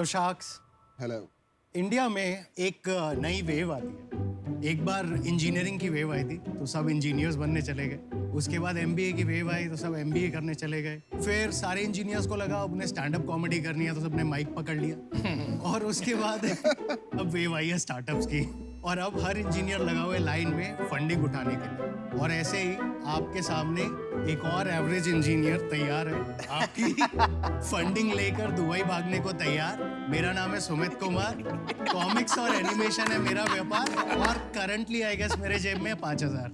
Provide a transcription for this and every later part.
Hello sharks. Hello. India में एक नई वेव आती है। एक बार इंजीनियरिंग की वेव आई थी तो सब इंजीनियर्स बनने चले गए। उसके बाद एमबीए की वेव आई तो सब एमबीए करने चले गए। फिर सारे इंजीनियर्स को लगा अब उन्हें स्टैंड अप कॉमेडी करनी है तो सबने माइक पकड़ लिया। और उसके बाद अब वेव आई है स्टार्टअप्स की। और अब हर इंजीनियर लगा हुआ है लाइन में फंडिंग उठाने के लिए। और ऐसे ही आपके सामने एक और एवरेज इंजीनियर तैयार है आपकी फंडिंग लेकर दुबई भागने को तैयार। मेरा नाम है सुमित कुमार। कॉमिक्स और एनिमेशन है मेरा व्यापार और करंटली आई गेस मेरे जेब में 5,000।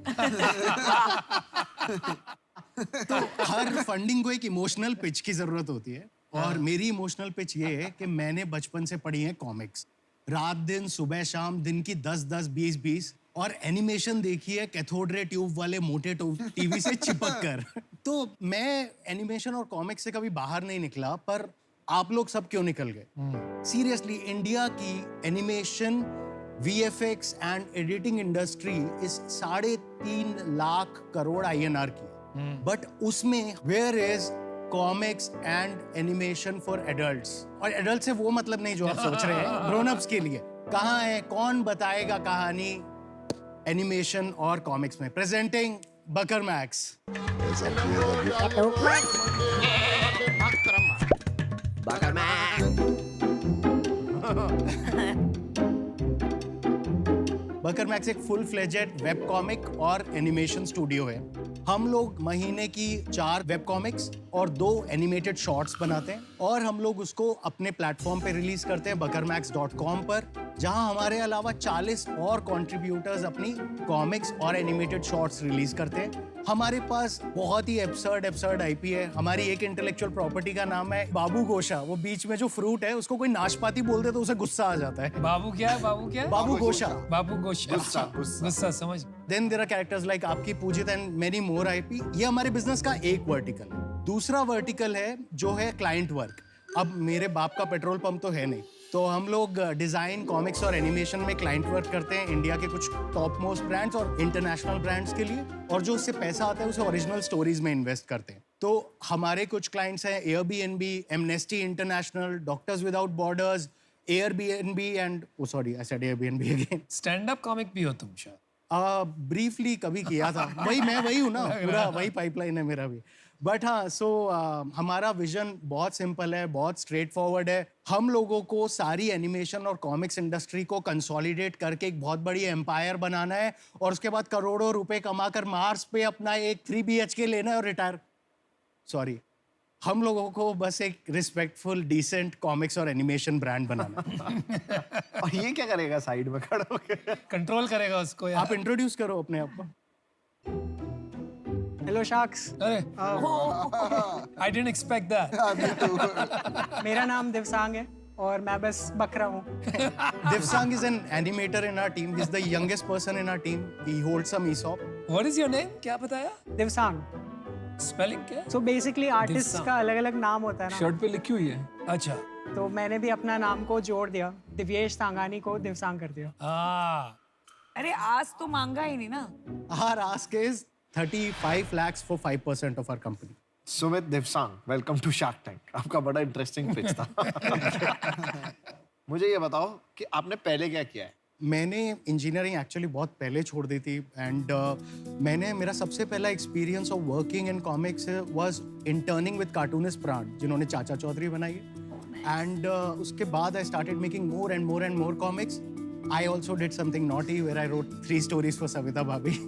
तो हर फंडिंग को एक इमोशनल पिच की जरूरत होती है और मेरी इमोशनल पिच ये है कि मैंने बचपन से पढ़ी है कॉमिक्स। रात दिन सुबह शाम दिन की 10-10 20-20 और एनिमेशन देखी है कैथोड रे ट्यूब वाले मोटे टीवी से चिपक कर। तो मैं एनिमेशन और कॉमिक्स से कभी बाहर नहीं निकला, पर आप लोग सब क्यों निकल गए? सीरियसली इंडिया की animation VFX and editing industry इस 3.5 लाख करोड़ INR की, बट उसमें where is comics and animation for adults? और एडल्ट से वो मतलब नहीं जो आप सोच रहे हैं, ग्रोन अप्स के लिए। कहाँ है? कौन बताएगा कहानी एनिमेशन और कॉमिक्स में? प्रेजेंटिंग बकर मैक्स। बकर मैक्स एक फुल फ्लेजेड वेब कॉमिक और एनिमेशन स्टूडियो है। हम लोग महीने की 4 वेब कॉमिक्स और 2 एनिमेटेड शॉर्ट्स बनाते हैं और हम लोग उसको अपने प्लेटफॉर्म पे रिलीज करते हैं buckermax.com पर, जहां हमारे अलावा 40 और कंट्रीब्यूटर्स अपनी कॉमिक्स और एनिमेटेड शॉर्ट्स रिलीज करते हैं। हमारे पास बहुत ही एब्सर्ड आईपी है। हमारी एक इंटेलेक्चुअल प्रॉपर्टी का नाम है बाबू गोशा। वो बीच में जो फ्रूट है उसको कोई नाशपाती बोल दे तो उसे गुस्सा आ जाता है। बाबू क्या है? बाबू क्या है? बाबू गोशा। बाबू गोशा। गुस्सा समझ। Then there are characters like आपकी पूजित एंड मेनी मोर आईपी। ये हमारे बिजनेस का एक वर्टिकल है। दूसरा वर्टिकल है जो है क्लाइंट वर्क। अब मेरे बाप का पेट्रोल पंप तो है नहीं, तो हम लोग डिजाइन कॉमिक्स और एनिमेशन में क्लाइंट वर्क करते हैं इंडिया के कुछ टॉप मोस्ट ब्रांड्स और इंटरनेशनल ब्रांड्स के लिए, और जो उससे पैसा आता है उसे ओरिजिनल स्टोरीज में इन्वेस्ट करते हैं। तो हमारे कुछ क्लाइंट्स हैं Airbnb, amnesty international, doctors without borders, Airbnb and sorry I said Airbnb again. Stand up comic भी हो तुम शायद? ब्रीफली कभी किया था। वही हूँ ना, पूरा वही पाइपलाइन है मेरा भी। बट हाँ, सो हमारा विजन बहुत सिंपल है, बहुत स्ट्रेट फॉरवर्ड है। हम लोगों को सारी एनिमेशन और कॉमिक्स इंडस्ट्री को कंसोलिडेट करके एक बहुत बड़ी एम्पायर बनाना है और उसके बाद करोड़ों रुपए कमाकर मार्स पे अपना एक 3 BHK लेना है और रिटायर। सॉरी, हम लोगों को बस एक रिस्पेक्टफुल डिसेंट कॉमिक्स और एनिमेशन ब्रांड बनाना है। और ये क्या करेगा साइड में खड़ा होकर? कंट्रोल करेगा उसको यार। आप इंट्रोड्यूस करो अपने आप को। Hello sharks. अरे आई डिडंट एक्सपेक्ट दैट। मेरा नाम दिवसांग है और मैं बस बकरा हूँ। Divsang is an animator in our team. He's the youngest person in our team. He holds some ESOP. What is your name? क्या बताया? दिवसांग। स्पेलिंग क्या है? So basically artist Divasang. का अलग अलग नाम होता है ना, शर्ट पे लिखी हुई है। अच्छा। तो मैंने भी अपना नाम को जोड़ दिया, दिव्येश सांगानी को दिवसांग कर दिया। अरे आज तो मांगा ही नहीं ना। Our ask is 35 lakhs for 5% of our company. Sumit Divasang, welcome to Shark Tank. आपका बड़ा इंटरेस्टिंग पिच था। मुझे ये बताओ कि आपने पहले क्या किया है? मैंने इंजीनियरिंग एक्चुअली बहुत पहले छोड़ दी थी एंड मेरा सबसे पहला experience of working in comics was interning with cartoonist Pran, जिन्होंने चाचा चौधरी बनाई है। एंड उसके बाद I started making more and more comics. I also did something naughty where I wrote 3 stories for Savita Bhabhi.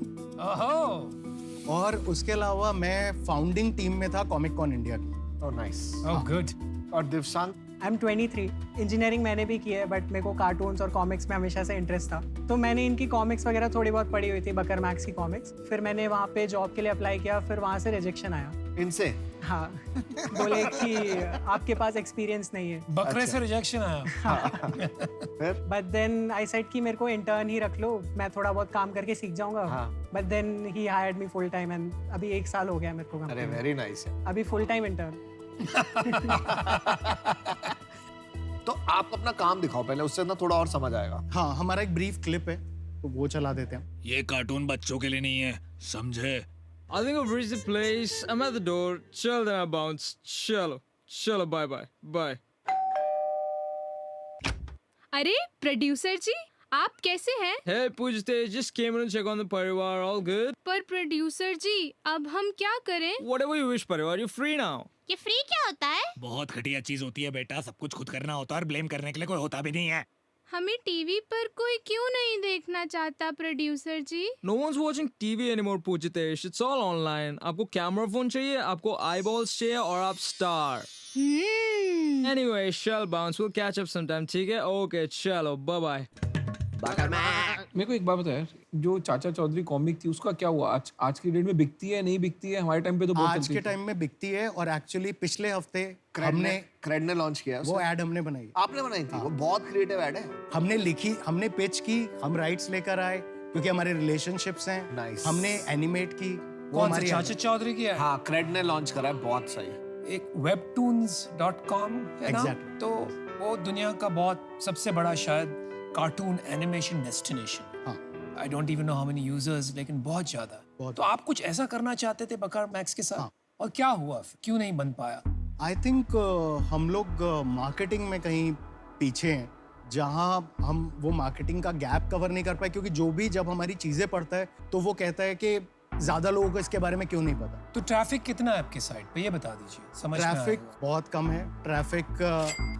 और उसके अलावा मैं फाउंडिंग टीम में था कॉमिक कॉन इंडिया की। Oh nice. Oh good. और दिवसांग? I am 23। इंजीनियरिंग मैंने भी की है, बट मेरे को कार्टून्स और कॉमिक्स में हमेशा से इंटरेस्ट था, तो मैंने इनकी कॉमिक्स वगैरह थोड़ी बहुत पढ़ी हुई थी, बकर मैक्स की कॉमिक्स। फिर मैंने वहाँ पे जॉब के लिए अप्लाई किया, फिर वहाँ से रिजेक्शन आया। इनसे? हाँ, बोले कि आपके पास एक्सपीरियंस नहीं है। बकरे से रिजेक्शन आया। फिर? बट देन आई सेड कि मेरे को इंटर्न ही रख लो, मैं थोड़ा बहुत काम करके सीख जाऊंगा। But then he hired me full time and अभी 1 साल हो गया मेरे को। अरे वेरी नाइस है। अभी फुल टाइम इंटर्न। तो आप अपना काम दिखाओ पहले, उससे ना थोड़ा और समझ आएगा। हाँ, हमारा एक ब्रीफ क्लिप है तो वो चला देते हैं। ये कार्टून बच्चों के लिए नहीं है, समझे? I think I've reached the place. I'm at the door. Chill, then I bounce. Chalo. Bye. अरे प्रोड्यूसर जी, आप कैसे हैं? Hey, Pujte, just came in to check on the Parivar. All good? पर प्रोड्यूसर जी, अब हम क्या करें? Whatever you wish, Parivar. You're free now. ये फ्री क्या होता है? बहुत घटिया चीज होती है बेटा, सब कुछ खुद करना होता है और ब्लेम करने के लिए कोई होता भी नहीं है। हमें टीवी पर कोई क्यों नहीं देखना चाहता producer ji? No one's watching TV anymore, Pujitesh. It's all online. आपको कैमरा फोन चाहिए, आपको eyeballs चाहिए और आप star. Anyway, shall bounce. We'll catch up sometime. ठीक है? Okay, चलो. Bye bye. मेरे को एक बात बता यार, जो चाचा चौधरी कॉमिक थी उसका क्या हुआ? आज की डेट में बिकती है, नहीं बिकती है? हमारे टाइम पे तो बहुत आज चलती के थी। टाइम में बिकती है और एक्चुअली पिछले हफ्ते हमने क्रेड ने लॉन्च किया है वो उसे। एड हमने बनाई, आपने बनाई थी? वो बहुत क्रिएटिव एड है। हमने लिखी, हमने पिच की, हम राइट्स लेकर आए क्योंकि हमारे रिलेशनशिप्स हैं। Nice. हमने एनिमेट की, वो कौन सा हमारी चाचा चौधरी की है? हाँ, क्रेड ने लॉन्च करा है, बहुत सही। एक webtoons.com है ना? Exactly. तो वो दुनिया का बहुत सबसे बड़ा शायद कार्टून एनिमेशन डेस्टिनेशन। हाँ। I don't even know how many users, लेकिन बहुत ज्यादा। बहुत। तो आप कुछ ऐसा करना चाहते थे बकर मैक्स के साथ, हाँ। और क्या हुआ? क्यों नहीं बन पाया? आई थिंक हम लोग मार्केटिंग में कहीं पीछे हैं, जहाँ हम वो मार्केटिंग का गैप कवर नहीं कर पाए, क्योंकि जो भी जब हमारी चीजें पढ़ता है तो वो कहता है कि ज्यादा लोगों को इसके बारे में क्यों नहीं पता। तो ट्रैफिक कितना है आपके साइट पे, ये बता दीजिए, समझ में ट्रैफिक आएगा। बहुत कम है। ट्रैफिक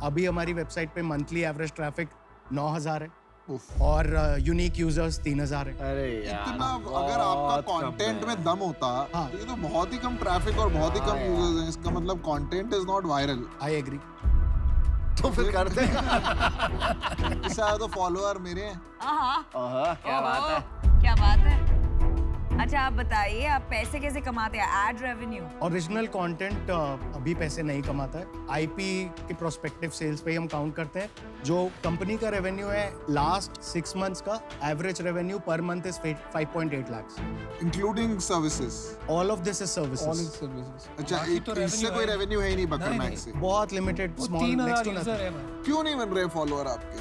अभी हमारी वेबसाइट पे मंथली एवरेज ट्रैफिक 9,000 है और यूनिक यूजर्स 3,000 है। अरे यार, इतना अगर आपका कंटेंट में दम होता हाँ। तो ये तो बहुत ही कम ट्रैफिक और बहुत ही कम यूजर्स हैं। इसका मतलब content is not viral. I agree. तो फिर करते हैं। इससे ज्यादा तो फॉलोअर मेरे हैं। हाँ, क्या बात है। क्या बात है। अच्छा आप बताइए, आप पैसे कैसे कमाते हैं? Ad revenue? ओरिजिनल कंटेंट अभी पैसे नहीं कमाता है, आईपी के प्रोस्पेक्टिव सेल्स पे ही हम काउंट करते हैं। जो कंपनी का रेवेन्यू है लास्ट 6 मंथ्स का average revenue per month is 5.8 lakhs। Including services. All of this is All services. its services. अच्छा, बाकी तो इससे revenue कोई है। रेवेन्यू है ही नहीं बकर नहीं, मैक्स से। बहुत लिमिटेड, वो स्मॉल, नेक्स्ट 3,000 टू यूजर है नथिंग। भाई। क्यों नहीं बन रहे फॉलोअर आपके?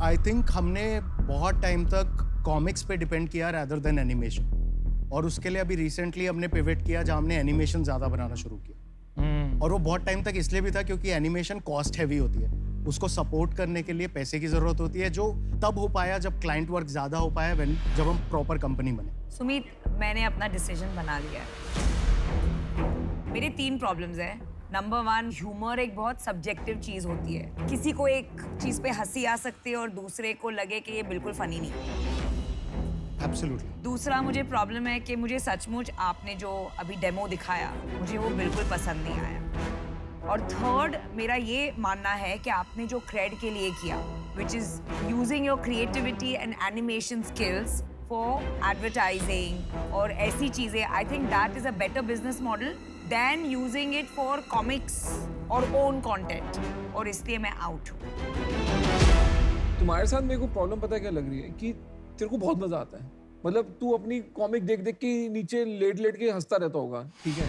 आई थिंक हमने बहुत टाइम तक कॉमिक्स पे डिपेंड किया रैदर देन एनिमेशन, और उसके लिए अभी रिसेंटली हमने पिवट किया जहाँ हमने एनिमेशन ज्यादा बनाना शुरू किया। और वो बहुत टाइम तक इसलिए भी था क्योंकि एनिमेशन कॉस्ट हैवी होती है, उसको सपोर्ट करने के लिए पैसे की जरूरत होती है, जो तब हो पाया जब क्लाइंट वर्क ज्यादा हो पाया, जब हम प्रॉपर कंपनी बने। सुमित, मैंने अपना डिसीजन बना लिया है। मेरे 3 प्रॉब्लम्स हैं। नंबर 1, ह्यूमर एक बहुत सब्जेक्टिव चीज होती है। किसी को एक चीज पे हंसी आ सकती है और दूसरे को लगे कि ये बिल्कुल फनी नहीं। एब्सोल्युटली। दूसरा मुझे प्रॉब्लम है कि मुझे सचमुच आपने जो अभी डेमो दिखाया, मुझे वो बिल्कुल पसंद नहीं आया। और थर्ड, मेरा ये मानना है कि आपने जो क्रेड के लिए किया, which is using your creativity and animation skills for advertising और ऐसी चीजें, I think that is a better business model than using it for comics और ओन कंटेंट, और इसलिए मैं आउट हूँ। तुम्हारे साथ मेरे को प्रॉब्लम पता है क्या लग रही है कि तेरे को बहुत मजा आता है। मतलब तू अपनी कॉमिक देख देख के नीचे लेट लेट के हंसता रहता होगा, ठीक है?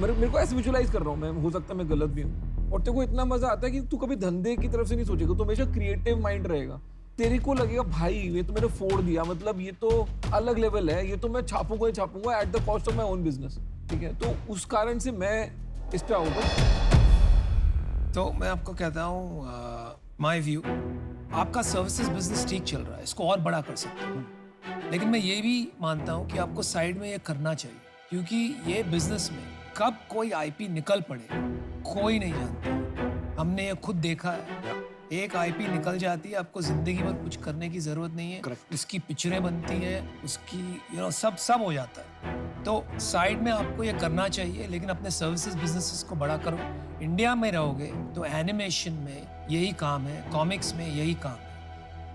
मेरे को ऐसे विजुअलाइज कर रहा हूँ मैं, हो सकता है मैं गलत भी हूँ। और तेरे को इतना मजा आता है कि तू कभी धंधे की तरफ से नहीं सोचेगा, तो हमेशा क्रिएटिव माइंड रहेगा। तेरे को लगेगा भाई ये तो मैंने फोड़ दिया, मतलब ये तो अलग लेवल है, ये तो मैं छापूंगा ही छापूंगा at the cost of my own business, ठीक है? तो उस कारण से मैं इस पे आऊँगा। तो मैं आपको कहता हूँ, माय व्यू, आपका सर्विसेज बिजनेस ठीक चल रहा है, इसको और बड़ा कर सकते हो। लेकिन मैं ये भी मानता हूँ कि आपको साइड में ये करना चाहिए, क्योंकि ये बिजनेस में कब कोई आईपी निकल पड़े कोई नहीं जानता। हमने ये खुद देखा है, एक आईपी निकल जाती है, आपको जिंदगी भर कुछ करने की जरूरत नहीं है। उसकी पिक्चरें बनती है, उसकी सब हो जाता है। तो साइड में आपको ये करना चाहिए, लेकिन अपने सर्विसेज बिजनेसेस को बड़ा करो। इंडिया में रहोगे तो एनिमेशन में यही काम है, कॉमिक्स में यही काम है।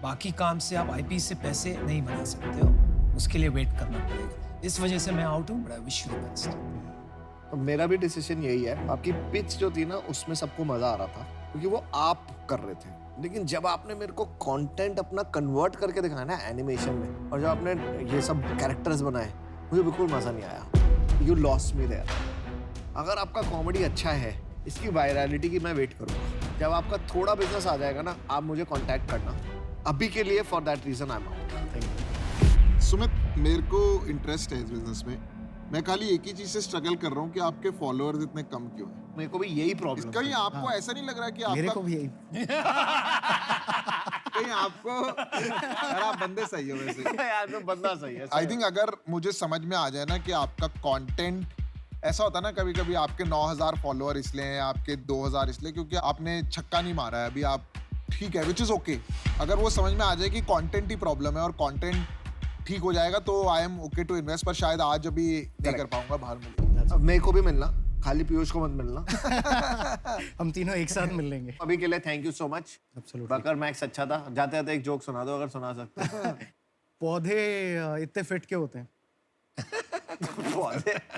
बाकी काम से आप आईपी से पैसे नहीं बना सकते हो, उसके लिए वेट करना पड़ेगा। इस वजह से मैं आउट हूँ, बड़ा विश यू द बेस्ट। तो मेरा भी डिसीजन यही है। आपकी पिच जो थी ना, उसमें सबको मजा आ रहा था क्योंकि वो आप कर रहे थे, लेकिन जब आपने मेरे को कंटेंट अपना कन्वर्ट करके दिखाया ना एनिमेशन में, और जब आपने ये सब कैरेक्टर्स बनाए, मुझे बिल्कुल मजा नहीं आया। You lost me there. अगर आपका कॉमेडी अच्छा है, इसकी वायरलिटी की मैं वेट करूँगा। जब आपका थोड़ा बिजनेस आ जाएगा ना, आप मुझे कांटेक्ट करना। अभी के लिए for that reason I am out. Thank you. Sumit, मेरे को इंटरेस्ट है इस बिजनेस में। मैं खाली एक ही चीज से स्ट्रगल कर रहा हूँ कि आपके फॉलोअर्स इतने कम क्यों हैं। मेरे को भी यही प्रॉब्लम। कहीं आपको ऐसा नहीं लग रहा कि मेरे आपका को भी यही कहीं आपको यार आप बंदे सही हो वैसे यार तो बंदा सही है। आई थिंक अगर मुझे समझ में आ जाए ना कि आपका कंटेंट ऐसा होता है ना, कभी कभी आपके 9000 फॉलोअर इसलिए हैं, आपके 2000 इसलिए क्योंकि आपने छक्का नहीं मारा है अभी, आप ठीक है, विच इज ओके। अगर वो समझ में आ जाए कि कंटेंट ही प्रॉब्लम है और कंटेंट ठीक हो जाएगा तो I am okay to invest, पर शायद आज अभी नहीं कर पाऊंगा, बाहर मिलेगा। अब मेरे को भी मिलना, खाली पीयूष को मत मिलना। हम तीनों एक साथ मिल लेंगे। अभी के लिए thank you so much. Absolutely. बकर मैक्स अच्छा था। जाते जाते एक जोक सुना दो अगर सुना सकते हो। पौधे इतने फिट क्यों होते हैं?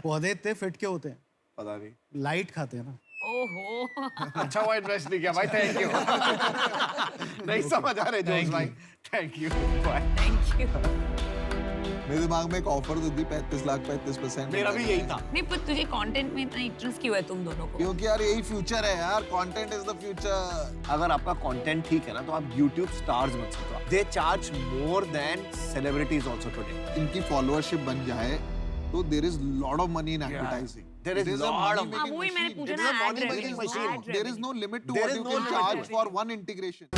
पौधे इतने फिट क्यों होते हैं? पता नहीं। लाइट खाते हैं ना। ओहो अच्छा वो इन्वेस्ट नहीं किया भाई, थैंक यू। नहीं समझ आ रहे जोक्स भाई, thank you, bye. Thank you. मेरे दिमाग में एक ऑफर तो थी 35 लाख 35%। मेरा भी यही था। नहीं पर तुझे कंटेंट में इतना इंटरेस्ट क्यों है तुम दोनों को? क्योंकि यार यही फ्यूचर है यार, कंटेंट इज द फ्यूचर। अगर आपका कंटेंट ठीक है ना तो आप YouTube स्टार्स बन सकते हो। They charge more than celebrities also today. इनकी फॉलोअरशिप बन जाए तो there is lot of money in advertising. There is lot of हाँ, वही मैंने पूछा ना, ad revenue, ad There is no limit to There what is you no can limit. charge for one integration.